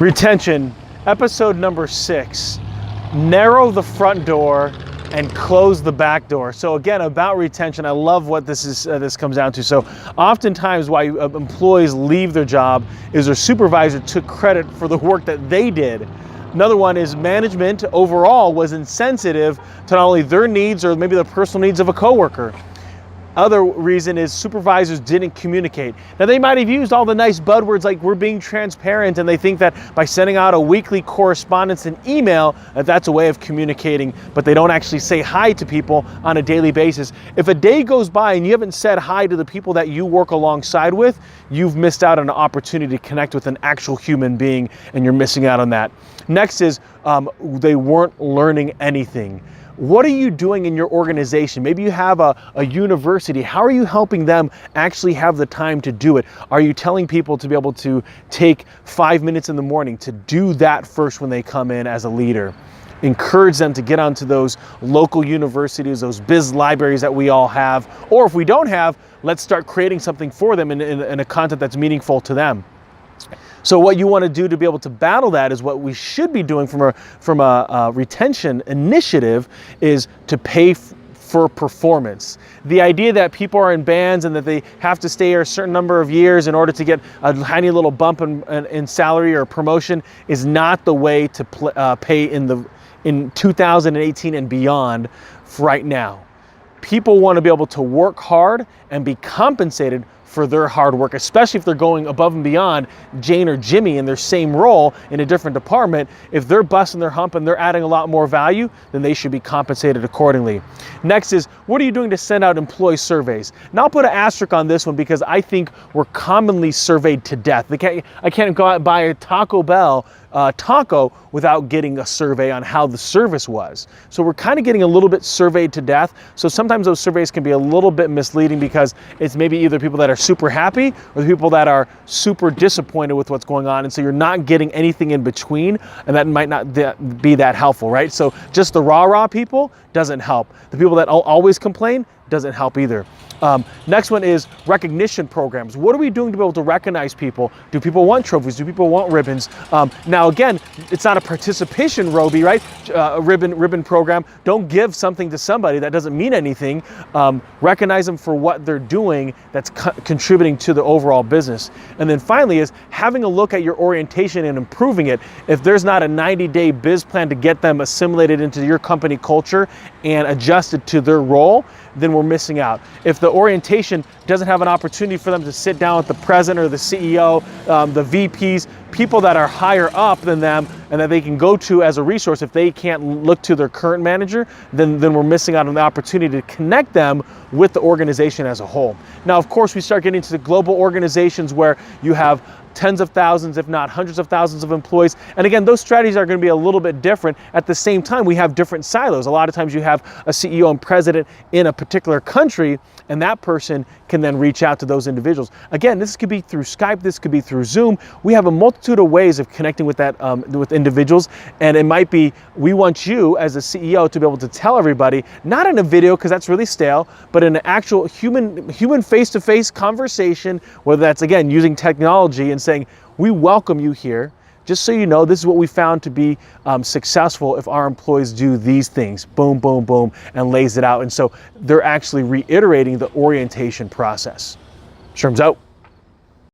Retention, episode number 6. Narrow the front door and close the back door. So again, about retention, I love what this comes down to. So oftentimes why employees leave their job is their supervisor took credit for the work that they did. Another one is management overall was insensitive to not only their needs or maybe the personal needs of a coworker. Other reason is supervisors didn't communicate. Now they might have used all the nice buzzwords like we're being transparent, and they think that by sending out a weekly correspondence and email, that's a way of communicating, but they don't actually say hi to people on a daily basis. If a day goes by and you haven't said hi to the people that you work alongside with, you've missed out on an opportunity to connect with an actual human being, and you're missing out on that. Next is they weren't learning anything. What are you doing in your organization? Maybe you have a university. How are you helping them actually have the time to do it? Are you telling people to be able to take 5 minutes in the morning to do that first when they come in as a leader? Encourage them to get onto those local universities, those biz libraries that we all have. Or if we don't have, let's start creating something for them in a content that's meaningful to them. So what you want to do to be able to battle that is what we should be doing from a retention initiative is to pay for performance. The idea that people are in bands and that they have to stay here a certain number of years in order to get a tiny little bump in salary or promotion is not the way to pay in 2018 and beyond right now. People want to be able to work hard and be compensated for their hard work, especially if they're going above and beyond Jane or Jimmy in their same role in a different department. If they're busting their hump and they're adding a lot more value, then they should be compensated accordingly. Next is, what are you doing to send out employee surveys? Now I'll put an asterisk on this one because I think we're commonly surveyed to death. I can't go out and buy a Taco Bell taco without getting a survey on how the service was. So we're kind of getting a little bit surveyed to death. So sometimes those surveys can be a little bit misleading because it's maybe either people that are super happy or the people that are super disappointed with what's going on. And so you're not getting anything in between, and that might not be that helpful, right? So just the rah-rah people doesn't help. The people that always complain doesn't help either. Next one is recognition programs. What are we doing to be able to recognize people? Do people want trophies? Do people want ribbons? Now again, it's not a participation Roby, right? Ribbon program. Don't give something to somebody that doesn't mean anything. Recognize them for what they're doing that's contributing to the overall business. And then finally is having a look at your orientation and improving it. If there's not a 90-day biz plan to get them assimilated into your company culture and adjusted to their role, then we're missing out. If the orientation doesn't have an opportunity for them to sit down with the president or the CEO, the VPs, people that are higher up than them and that they can go to as a resource, if they can't look to their current manager, then we're missing out on the opportunity to connect them with the organization as a whole. Now, of course, we start getting into the global organizations where you have tens of thousands, if not hundreds of thousands of employees. And again, those strategies are going to be a little bit different. At the same time, we have different silos. A lot of times you have a CEO and president in a particular country, and that person can then reach out to those individuals. Again, this could be through Skype, this could be through Zoom. We have a multitude of ways of connecting with with individuals, and it might be, we want you as a CEO to be able to tell everybody, not in a video because that's really stale, but in an actual human face-to-face conversation, whether that's, again, using technology and saying, we welcome you here. Just so you know, this is what we found to be successful if our employees do these things, boom, boom, boom, and lays it out. And so they're actually reiterating the orientation process. Sherm's out.